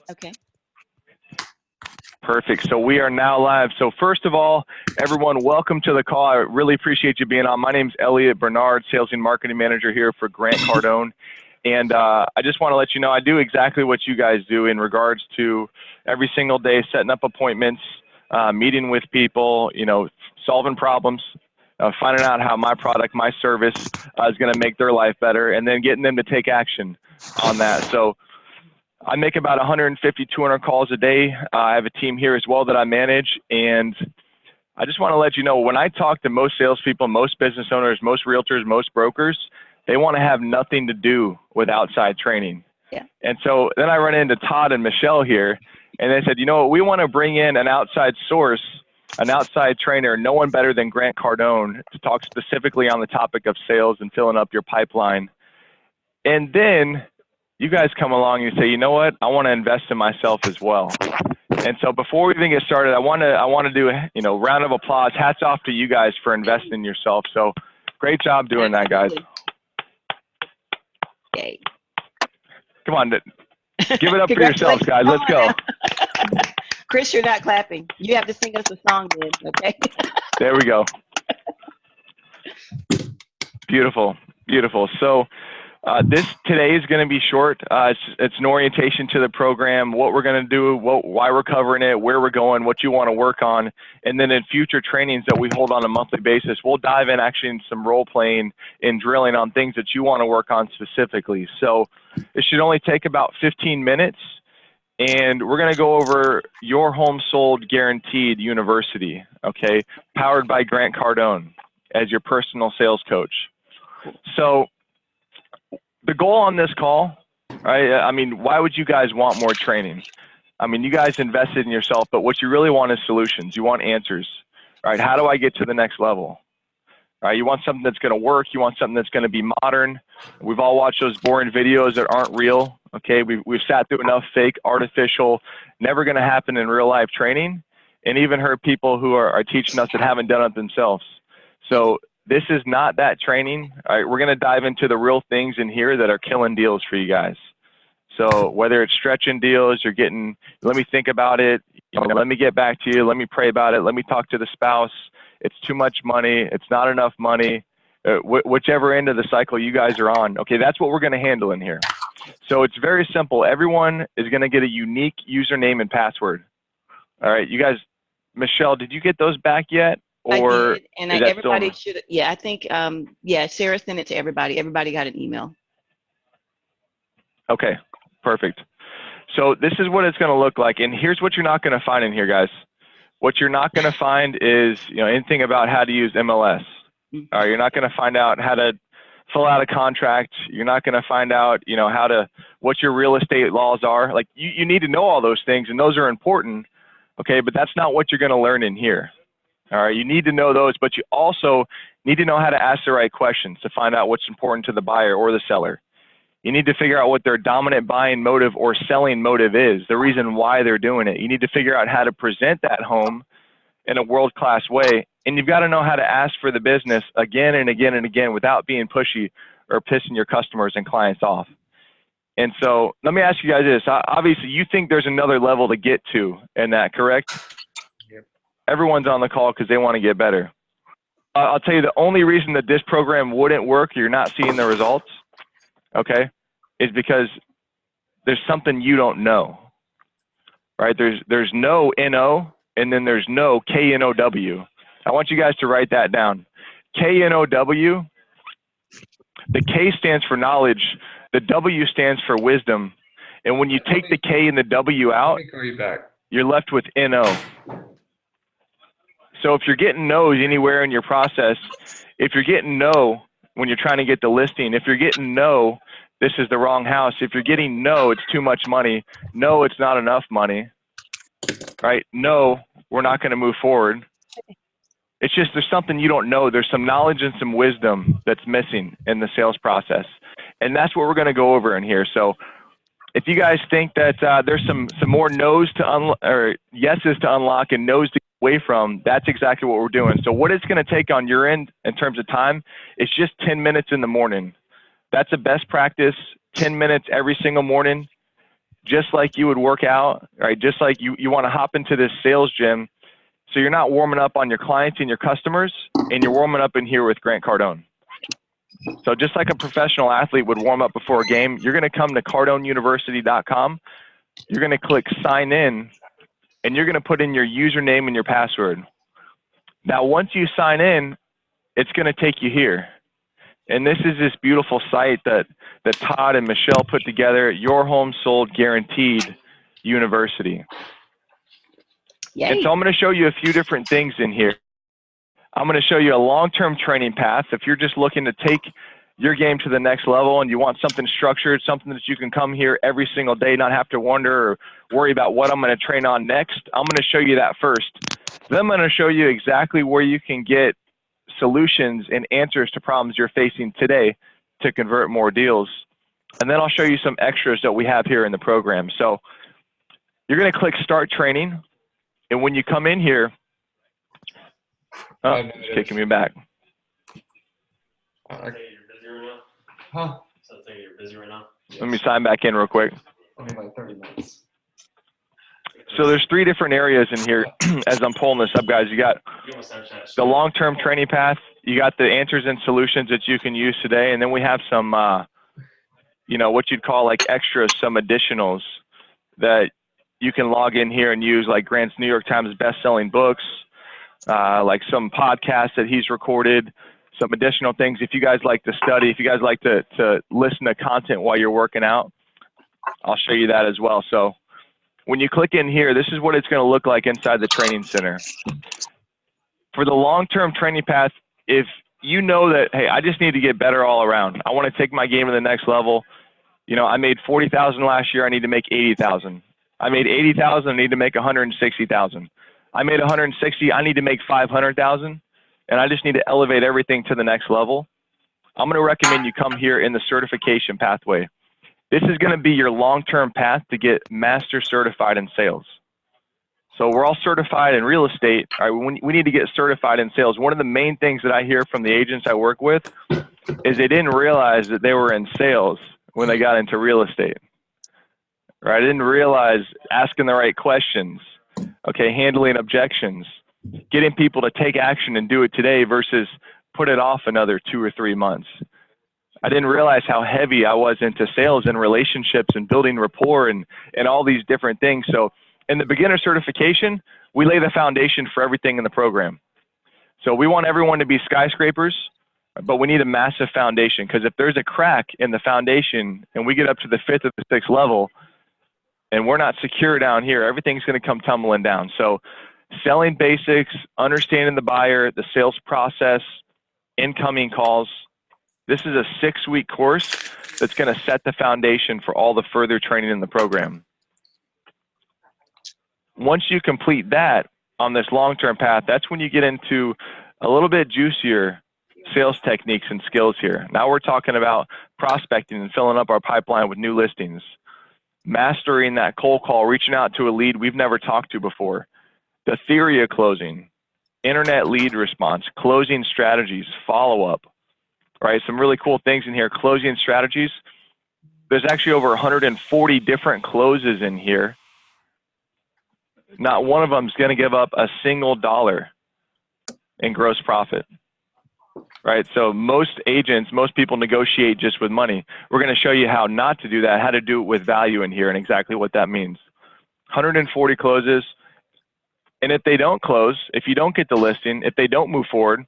Okay. Perfect. So we are now live. So first of all, everyone, welcome to the call. I really appreciate you being on. My name's Elliot Bernard, Sales and Marketing Manager here for Grant Cardone. And I just want to let you know I do exactly what you guys do in regards to every single day setting up appointments, meeting with people, you know, solving problems, finding out how my product, my service is going to make their life better, and then getting them to take action on that. So I make about 150, 200 calls a day. I have a team here as well that I manage, and I just want to let you know, when I talk to most salespeople, most business owners, most realtors, most brokers, they want to have nothing to do with outside training. Yeah. And so then I run into Todd and Michelle here, and they said, you know what, we want to bring in an outside source, an outside trainer, no one better than Grant Cardone, to talk specifically on the topic of sales and filling up your pipeline. And then you guys come along and say, you know what, I want to invest in myself as well. And so before we even get started, I want to do a round of applause. Hats off to you guys for investing in yourself. So great job doing that, guys. Yay. Come on, give it up for yourselves, guys. Let's go. Chris, you're not clapping. You have to sing us a song then, okay? There we go. Beautiful, beautiful. So today is going to be short. It's an orientation to the program, what we're going to do, why we're covering it, where we're going, what you want to work on. And then in future trainings that we hold on a monthly basis, we'll dive in actually in some role playing and drilling on things that you want to work on specifically. So it should only take about 15 minutes. And we're going to go over Your Home Sold Guaranteed University, okay, powered by Grant Cardone as your personal sales coach. So the goal on this call, right? I mean, why would you guys want more training? I mean, you guys invested in yourself, but what you really want is solutions. You want answers, right? How do I get to the next level? Right? You want something that's going to work. You want something that's going to be modern. We've all watched those boring videos that aren't real. Okay, we've sat through enough fake, artificial, never going to happen in real life training, and even heard people who are teaching us that haven't done it themselves. So this is not that training. All right, we're going to dive into the real things in here that are killing deals for you guys. So whether it's stretching deals, you're getting, let me think about it, let me get back to you, let me pray about it, let me talk to the spouse, it's too much money, it's not enough money, whichever end of the cycle you guys are on, okay, that's what we're going to handle in here. So it's very simple. Everyone is going to get a unique username and password. All right, you guys, Michelle, did you get those back yet? Or I did, and everybody should, yeah, I think, yeah, Sarah sent it to everybody. Everybody got an email. Okay, perfect. So this is what it's going to look like. And here's what you're not going to find in here, guys. What you're not going to find is, anything about how to use MLS. All right, you're not going to find out how to fill out a contract. You're not going to find out, what your real estate laws are. Like you need to know all those things, and those are important. Okay, but that's not what you're going to learn in here. All right, you need to know those, but you also need to know how to ask the right questions to find out what's important to the buyer or the seller. You need to figure out what their dominant buying motive or selling motive is, the reason why they're doing it. You need to figure out how to present that home in a world-class way, and you've got to know how to ask for the business again and again and again without being pushy or pissing your customers and clients off. And so let me ask you guys this. Obviously, you think there's another level to get to in that, correct? Yep. Everyone's on the call because they want to get better. I'll tell you the only reason that this program wouldn't work, you're not seeing the results, okay, is because there's something you don't know, right? There's no N-O, and then there's no K-N-O-W. I want you guys to write that down. K-N-O-W, the K stands for knowledge, the W stands for wisdom, and when you take the K and the W out, you're left with N-O. So if you're getting no's anywhere in your process, if you're getting no when you're trying to get the listing, if you're getting no, this is the wrong house. If you're getting no, it's too much money. No, it's not enough money, right? No, we're not going to move forward. It's just there's something you don't know. There's some knowledge and some wisdom that's missing in the sales process. And that's what we're going to go over in here. So if you guys think that there's some more no's to or yeses to unlock and no's to get away from, that's exactly what we're doing. So what it's going to take on your end in terms of time is just 10 minutes in the morning. That's a best practice, 10 minutes every single morning. just like you would work out, right? Just like you want to hop into this sales gym. So you're not warming up on your clients and your customers, and you're warming up in here with Grant Cardone. So just like a professional athlete would warm up before a game, you're going to come to CardoneUniversity.com. You're going to click sign in, and you're going to put in your username and your password. Now, once you sign in, it's going to take you here. And this is this beautiful site that Todd and Michelle put together, Your Home Sold Guaranteed University. Yay. And so I'm going to show you a few different things in here. I'm going to show you a long-term training path. If you're just looking to take your game to the next level and you want something structured, something that you can come here every single day, not have to wonder or worry about what I'm going to train on next, I'm going to show you that first. Then I'm going to show you exactly where you can get solutions and answers to problems you're facing today to convert more deals. And then I'll show you some extras that we have here in the program. So you're going to click Start Training. And when you come in here, oh, it's kicking me back. You're busy right now? Huh? So I think you're busy right now? Let me sign back in real quick. Only like 30 minutes. So there's 3 different areas in here as I'm pulling this up, guys. You got the long-term training path. You got the answers and solutions that you can use today. And then we have some, you know, what you'd call like extras, some additionals that you can log in here and use, like Grant's New York Times best-selling books, like some podcasts that he's recorded, some additional things. If you guys like to study, if you guys like to listen to content while you're working out, I'll show you that as well. So when you click in here, this is what it's going to look like inside the training center. For the long-term training path, if you know that, hey, I just need to get better all around. I want to take my game to the next level. You know, I made 40,000 last year. I need to make 80,000. I made 80,000. I need to make 160,000. I made 160. I need to make 500,000. And I just need to elevate everything to the next level. I'm going to recommend you come here in the certification pathway. This is going to be your long-term path to get master certified in sales. So we're all certified in real estate. All right, we need to get certified in sales. One of the main things that I hear from the agents I work with is they didn't realize that they were in sales when they got into real estate. Right? I didn't realize asking the right questions, okay, handling objections, getting people to take action and do it today versus put it off another 2 or 3 months. I didn't realize how heavy I was into sales and relationships and building rapport and all these different things. So in the beginner certification, we lay the foundation for everything in the program. So we want everyone to be skyscrapers, but we need a massive foundation, because if there's a crack in the foundation and we get up to the 5th or the 6th level and we're not secure down here, everything's going to come tumbling down. So selling basics, understanding the buyer, the sales process, incoming calls. This is a 6-week course that's going to set the foundation for all the further training in the program. Once you complete that on this long-term path, that's when you get into a little bit juicier sales techniques and skills here. Now we're talking about prospecting and filling up our pipeline with new listings, mastering that cold call, reaching out to a lead we've never talked to before, the theory of closing, internet lead response, closing strategies, follow-up, right? Some really cool things in here. Closing strategies. There's actually over 140 different closes in here. Not one of them is going to give up a single dollar in gross profit, right? So most agents, most people negotiate just with money. We're going to show you how not to do that, how to do it with value in here and exactly what that means. 140 closes. And if they don't close, if you don't get the listing, if they don't move forward,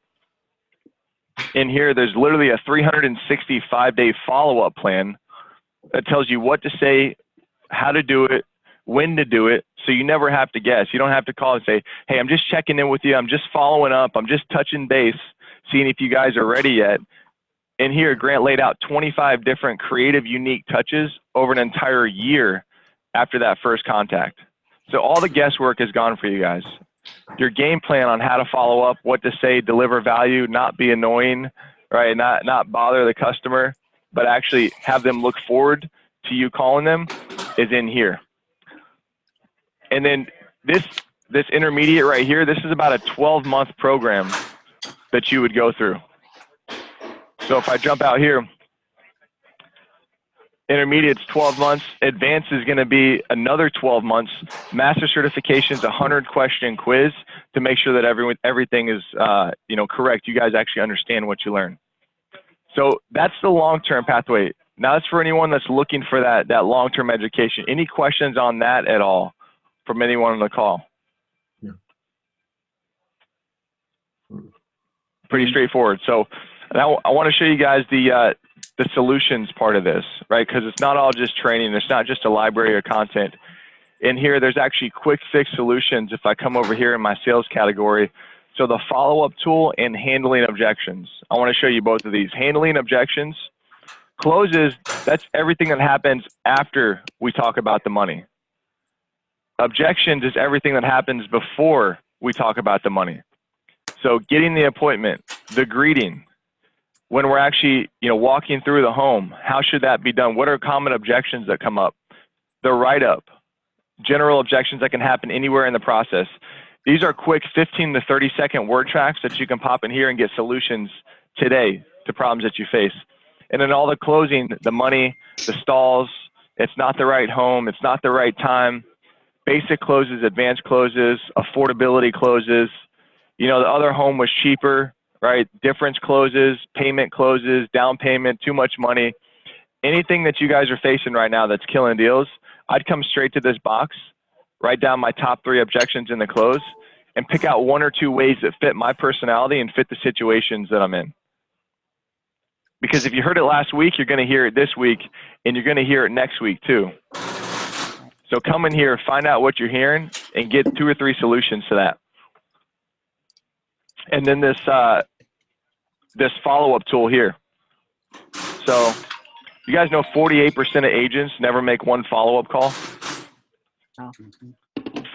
in here, there's literally a 365-day follow-up plan that tells you what to say, how to do it, when to do it, so you never have to guess. You don't have to call and say, hey, I'm just checking in with you. I'm just following up. I'm just touching base, seeing if you guys are ready yet. And here, Grant laid out 25 different creative, unique touches over an entire year after that first contact. So all the guesswork is gone for you guys. Your game plan on how to follow up, what to say, deliver value, not be annoying, right? Not bother the customer, but actually have them look forward to you calling them is in here. And then this intermediate right here, this is about a 12-month program that you would go through. So if I jump out here, Intermediate's 12 months. Advanced is going to be another 12 months. Master certification's a 100-question quiz to make sure that everything is correct. You guys actually understand what you learn. So that's the long-term pathway. Now that's for anyone that's looking for that long-term education. Any questions on that at all from anyone on the call? Yeah. Pretty straightforward. So now I want to show you guys the solutions part of this, right? Because it's not all just training. It's not just a library of content. In here, there's actually quick fix solutions if I come over here in my sales category. So the follow-up tool and handling objections. I want to show you both of these. Handling objections, closes, that's everything that happens after we talk about the money. Objections is everything that happens before we talk about the money. So getting the appointment, the greeting, when we're actually walking through the home, how should that be done? What are common objections that come up? The write-up, general objections that can happen anywhere in the process. These are quick 15 to 30-second word tracks that you can pop in here and get solutions today to problems that you face. And then all the closing, the money, the stalls, it's not the right home, it's not the right time, basic closes, advanced closes, affordability closes. The other home was cheaper, right? Difference closes, payment closes, down payment, too much money. Anything that you guys are facing right now that's killing deals, I'd come straight to this box, write down my top 3 objections in the close, and pick out 1 or 2 ways that fit my personality and fit the situations that I'm in. Because if you heard it last week, you're going to hear it this week, and you're going to hear it next week too. So come in here, find out what you're hearing, and get 2 or 3 solutions to that. And then this follow-up tool here. So you guys know 48% of agents never make 1 follow-up call?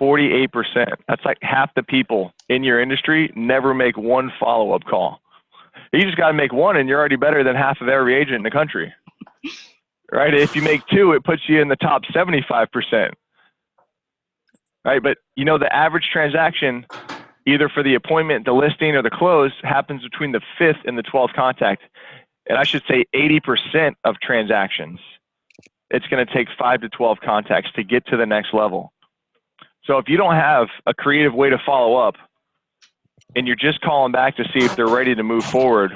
48%. That's like half the people in your industry never make 1 follow-up call. You just got to make 1 and you're already better than half of every agent in the country. Right? If you make 2, it puts you in the top 75%. Right? But the average transaction, either for the appointment, the listing, or the close, happens between the 5th and the 12th contact. And I should say 80% of transactions, it's going to take 5 to 12 contacts to get to the next level. So if you don't have a creative way to follow up and you're just calling back to see if they're ready to move forward,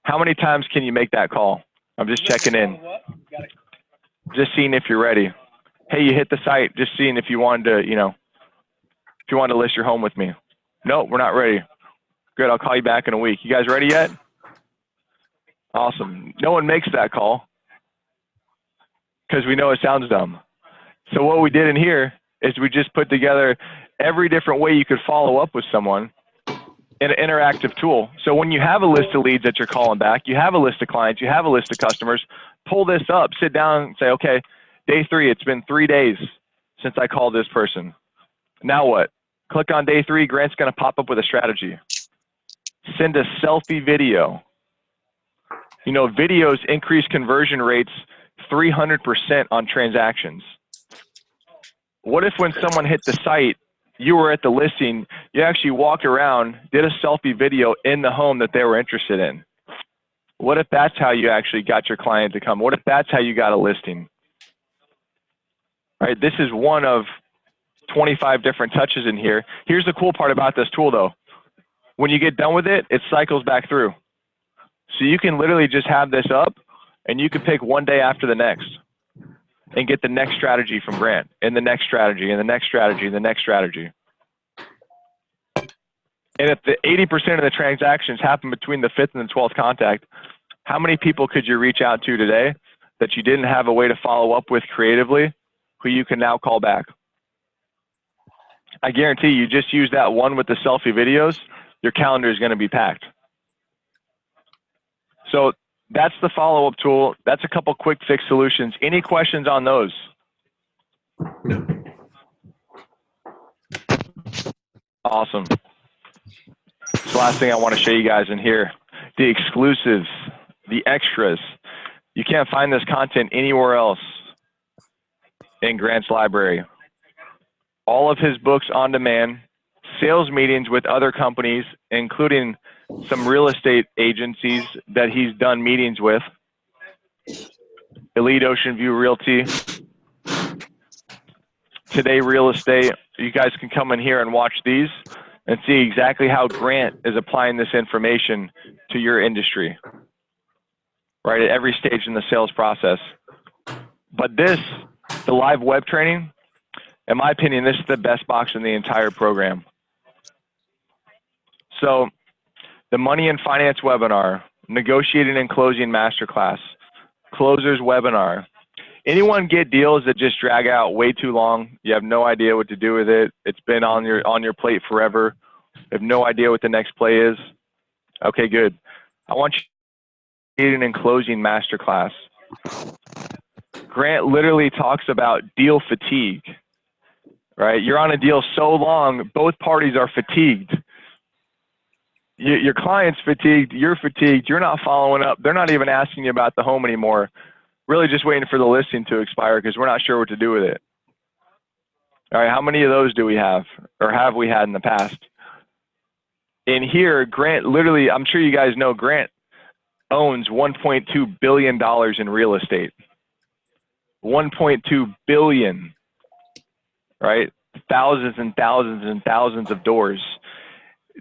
how many times can you make that call? I'm just checking in. Just seeing if you're ready. Hey, you hit the site, just seeing if you wanted to, if you wanted to list your home with me. No, we're not ready. Good, I'll call you back in a week. You guys ready yet? Awesome. No one makes that call because we know it sounds dumb. So what we did in here is we just put together every different way you could follow up with someone in an interactive tool. So when you have a list of leads that you're calling back, you have a list of clients, you have a list of customers, pull this up, sit down and say, okay, day 3, it's been 3 days since I called this person. Now what? Click on day 3, Grant's going to pop up with a strategy. Send a selfie video. Videos increase conversion rates 300% on transactions. What if when someone hit the site, you were at the listing, you actually walked around, did a selfie video in the home that they were interested in? What if that's how you actually got your client to come? What if that's how you got a listing? Right, this is one of 25 different touches in here. Here's the cool part about this tool though. When you get done with it, it cycles back through. So you can literally just have this up and you can pick one day after the next and get the next strategy from Grant, and the next strategy, and the next strategy, and the next strategy. And if the 80% of the transactions happen between the 5th and the 12th contact, how many people could you reach out to today that you didn't have a way to follow up with creatively, who you can now call back? I guarantee you just use that one with the selfie videos, your calendar is going to be packed. So that's the follow-up tool. That's a couple quick fix solutions. Any questions on those? No. Awesome. This last thing I want to show you guys in here, the exclusives, the extras. You can't find this content anywhere else in Grant's library. All of his books on demand, sales meetings with other companies, including some real estate agencies that he's done meetings with. Elite Ocean View Realty, Today Real Estate. You guys can come in here and watch these and see exactly how Grant is applying this information to your industry, right, at every stage in the sales process. But this, the live web training, in my opinion, this is the best box in the entire program. So the Money and Finance webinar, Negotiating and Closing Masterclass, Closers webinar. Anyone get deals that just drag out way too long? You have no idea what to do with it. It's been on your plate forever. You have no idea what the next play is. Okay, good. I want you Negotiating and Closing Masterclass. Grant literally talks about deal fatigue, right? You're on a deal so long, both parties are fatigued. Your client's fatigued, you're fatigued, you're not following up. They're not even asking you about the home anymore. Really just waiting for the listing to expire because we're not sure what to do with it. All right, how many of those do we have or have we had in the past? In here, Grant literally, I'm sure you guys know, Grant owns $1.2 billion in real estate. 1.2 billion, right? Thousands and thousands and thousands of doors.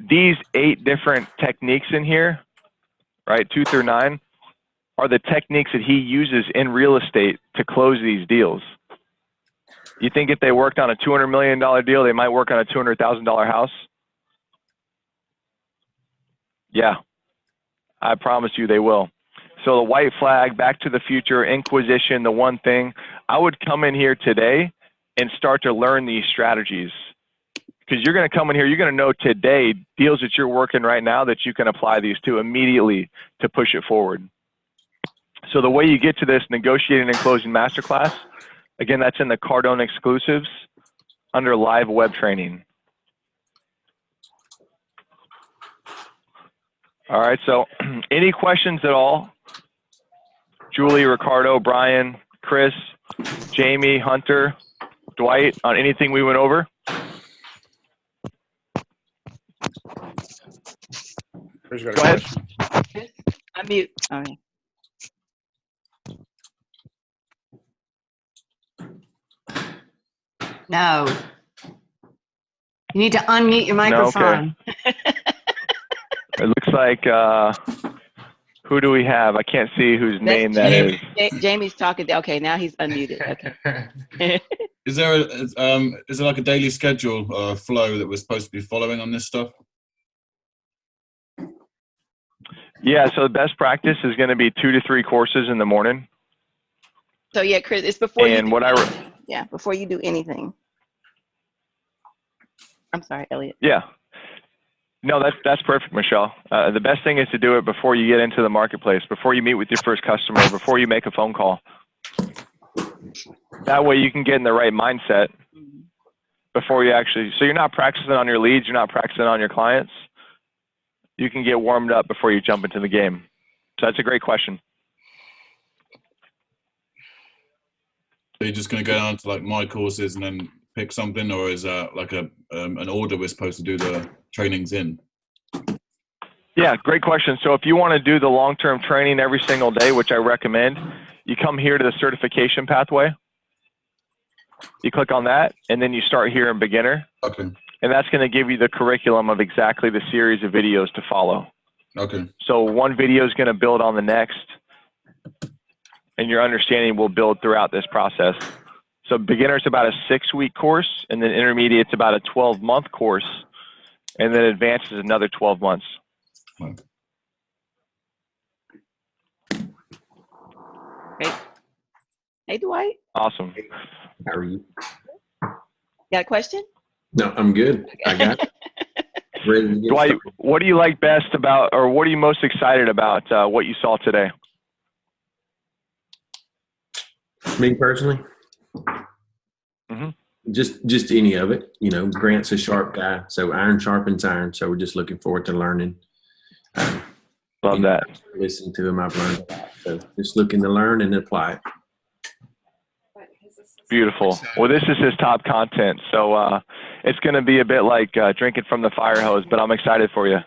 These 8 different techniques in here, right, 2 through 9, are the techniques that he uses in real estate to close these deals. You think if they worked on a $200 million deal, they might work on a $200,000 house? Yeah, I promise you they will. So the white flag, Back to the Future, Inquisition, the one thing, I would come in here today and start to learn these strategies. Because you're going to come in here, you're going to know today deals that you're working right now that you can apply these to immediately to push it forward. So the way you get to this Negotiating and Closing Masterclass, again, that's in the Cardone exclusives under live web training. All right, so any questions at all? Julie, Ricardo, Brian, Chris, Jamie, Hunter, Dwight, on anything we went over? Go ahead. Unmute. Okay. No. You need to unmute your microphone. It looks like, who do we have? I can't see whose name that is. Jamie's talking. Okay, now he's unmuted. Okay. Is there like a daily schedule or a flow that we're supposed to be following on this stuff? Yeah, so the best practice is going to be 2 to 3 courses in the morning. So yeah, Chris, it's before And what before you do anything. I'm sorry, Elliot. Yeah. No, that's perfect, Michelle. The best thing is to do it before you get into the marketplace, before you meet with your first customer, before you make a phone call. That way you can get in the right mindset before you actually, so you're not practicing on your leads, you're not practicing on your clients. You can get warmed up before you jump into the game. So that's a great question. Are you just going to go down to like my courses and then pick something, or is that like an order we're supposed to do the trainings in? Yeah, great question. So if you want to do the long-term training every single day, which I recommend, you come here to the certification pathway. You click on that, and then you start here in beginner. Okay. And that's going to give you the curriculum of exactly the series of videos to follow. Okay. So one video is going to build on the next, and your understanding will build throughout this process. So beginner is about a 6-week course, and then intermediate's about a 12-month course, and then advanced is another 12 months. Okay. Great. Hey, Dwight. Awesome. How are you? Got a question? No, I'm good. I got it. Ready to get Dwight, started. what do you like best about, or what are you most excited about what you saw today? Me personally, Mm-hmm. just any of it. You know, Grant's a sharp guy, so iron sharpens iron. So we're just looking forward to learning. Love that. Listen to him, I've learned a lot. So just looking to learn and apply it. Beautiful. Well, this is his top content, so it's going to be a bit like drinking from the fire hose, but I'm excited for you.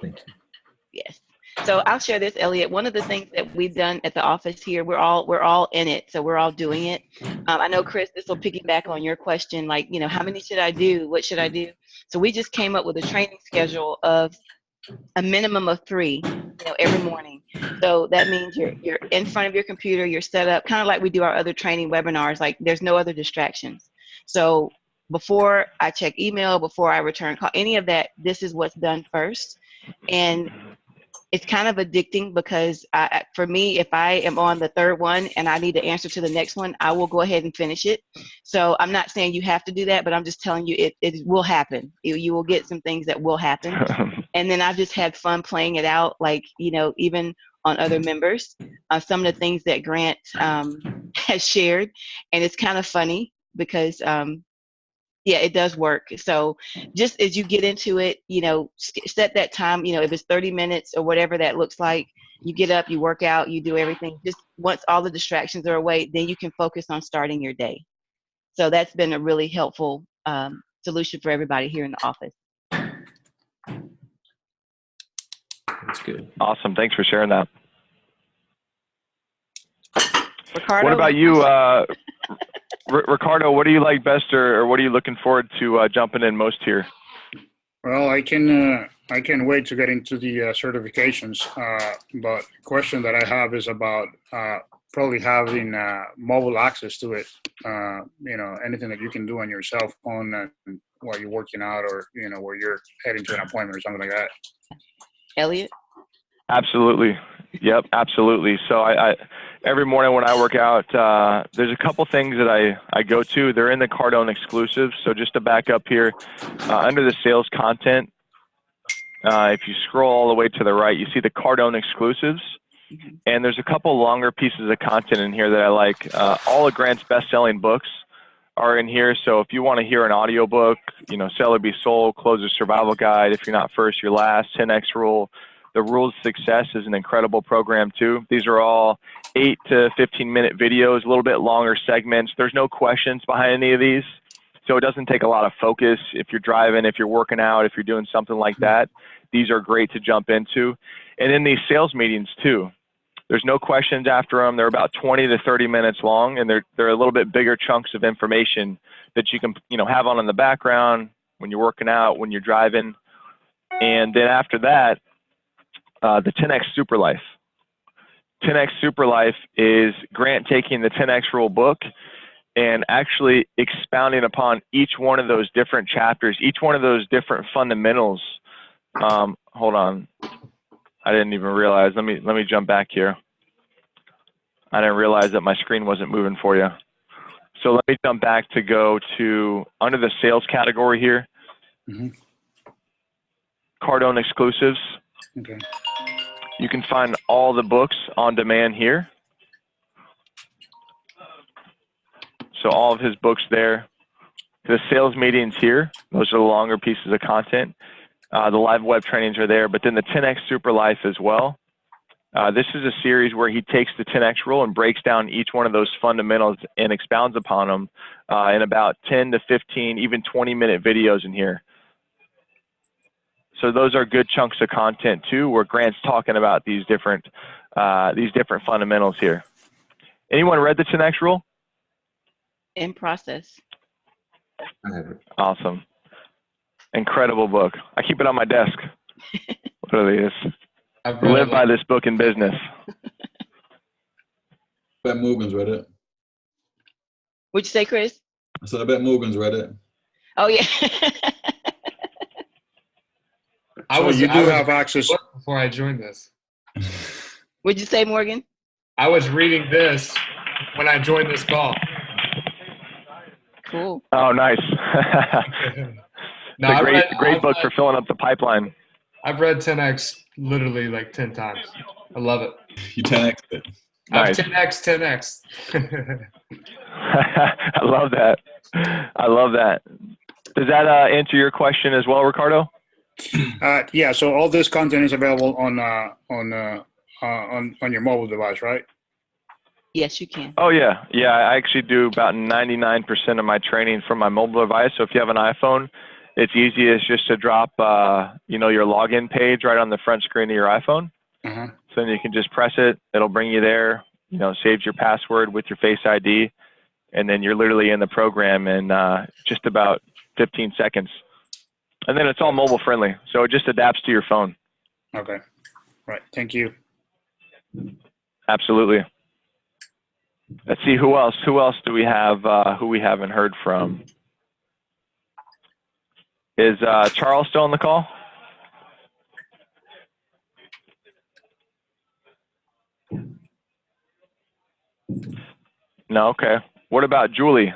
Thank you. Yes. So I'll share this, Elliot. One of the things that we've done at the office here, we're all in it, so we're all doing it. I know, Chris, this will piggyback on your question, like, how many should I do? What should I do? So we just came up with a training schedule of a minimum of 3, every morning. So that means you're in front of your computer, you're set up, kind of like we do our other training webinars, like there's no other distractions. So before I check email, before I return call, any of that, this is what's done first. And it's kind of addicting because for me, if I am on the 3rd one and I need to answer to the next one, I will go ahead and finish it. So I'm not saying you have to do that, but I'm just telling you it will happen. You will get some things that will happen. And then I've just had fun playing it out, like, even on other members, some of the things that Grant has shared. And it's kind of funny because yeah, it does work. So just as you get into it, set that time, if it's 30 minutes or whatever that looks like, you get up, you work out, you do everything. Just once all the distractions are away, then you can focus on starting your day. So that's been a really helpful solution for everybody here in the office. That's good. Awesome. Thanks for sharing that. Ricardo, what about you, Ricardo? What do you like best, or what are you looking forward to jumping in most here? Well, I can't wait to get into the certifications. But the question that I have is about probably having mobile access to it. Anything that you can do on your cell phone while you're working out, or where you're heading to an appointment or something like that. Elliot? Absolutely. Yep, absolutely. So I every morning when I work out, there's a couple things that I go to. They're in the Cardone exclusives. So just to back up here, under the sales content, if you scroll all the way to the right, you see the Cardone exclusives. And there's a couple longer pieces of content in here that I like. All of Grant's best-selling books are in here. So if you want to hear an audiobook, Sell or Be Sold, Closer Survival Guide, If You're Not First, You're Last, 10X Rule, The Rules of Success is an incredible program too. These are all 8 to 15-minute videos, a little bit longer segments. There's no questions behind any of these, so it doesn't take a lot of focus. If you're driving, if you're working out, if you're doing something like that, these are great to jump into. And in these sales meetings too, there's no questions after them. They're about 20 to 30 minutes long, and they're a little bit bigger chunks of information that you can have on in the background when you're working out, when you're driving. And then after that, the 10X Super Life. 10X Super Life is Grant taking the 10X Rule book and actually expounding upon each one of those different chapters, each one of those different fundamentals. Hold on. I didn't even realize. Let me jump back here. I didn't realize that my screen wasn't moving for you. So let me jump back to go to under the sales category here. Cardone exclusives. Okay. You can find all the books on demand here. So all of his books there. The sales meetings here, those are the longer pieces of content. The live web trainings are there, but then the 10X Super Life as well. This is a series where he takes the 10X rule and breaks down each one of those fundamentals and expounds upon them in about 10 to 15, even 20-minute videos in here. So those are good chunks of content too, where Grant's talking about these different fundamentals here. Anyone read the 10X rule? In process. I have it. Awesome. Incredible book. I keep it on my desk. Literally is. I've Live by this book in business. Bet Morgan's read it. What'd you say, Chris? I said I bet Morgan's read it. Oh, yeah. You do have access before I joined this. What'd you say, Morgan? I was reading this when I joined this call. Cool. Oh, nice. No, it's a great book for filling up the pipeline. I've read 10X literally like 10 times. I love it. You 10X it. Nice. Nice. 10X. I love that. I love that. Does that answer your question as well, Ricardo? Yeah. So all this content is available on your mobile device, right? Yes, you can. Oh yeah, yeah. I actually do about 99% of my training from my mobile device. So if you have an iPhone, it's easiest just to drop, your login page right on the front screen of your iPhone. Uh-huh. So then you can just press it. It'll bring you there. You know, saves your password with your Face ID, and then you're literally in the program in just about 15 seconds. And then it's all mobile friendly, so it just adapts to your phone. Okay. Right. Thank you. Absolutely. Let's see who else. Who else do we have? Who we haven't heard from? Is Charles still on the call? No. Okay. What about Julie?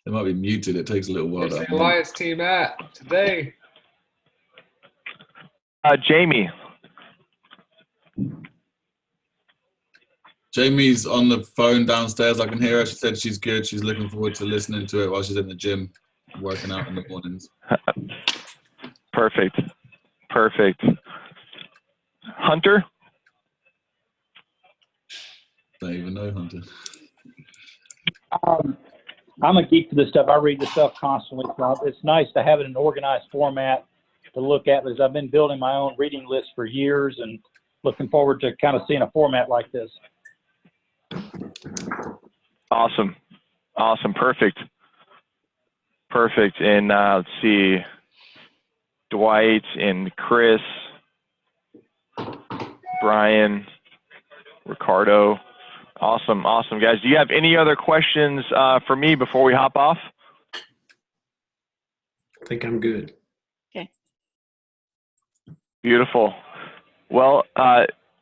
It might be muted. It takes a little while Where's to the Alliance team at today? Jamie. Jamie's on the phone downstairs. I can hear her. She said she's good. She's looking forward to listening to it while she's in the gym, working out in the mornings. Perfect. Perfect. Hunter? Don't even know Hunter. I'm a geek for this stuff. I read this stuff constantly. So it's nice to have it in an organized format to look at, because I've been building my own reading list for years and looking forward to kind of seeing a format like this. Awesome. Awesome. Perfect. Perfect. And let's see. Dwight and Chris, Brian, Ricardo. Awesome. Awesome, guys. Do you have any other questions for me before we hop off? I think I'm good. Okay. Beautiful. Well,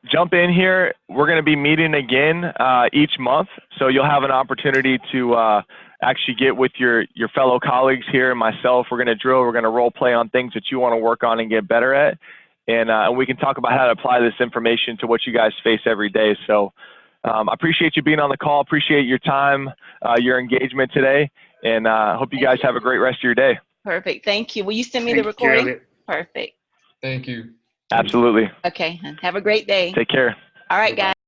jump in here. We're going to be meeting again each month, so you'll have an opportunity to actually get with your fellow colleagues here and myself. We're going to drill. We're going to role play on things that you want to work on and get better at, and we can talk about how to apply this information to what you guys face every day. So I appreciate you being on the call. Appreciate your time, your engagement today, and hope you guys have a great rest of your day. Perfect. Thank you. Will you send me Thank the you, recording? Elliot. Perfect. Thank you. Absolutely. Okay. Have a great day. Take care. All right, guys.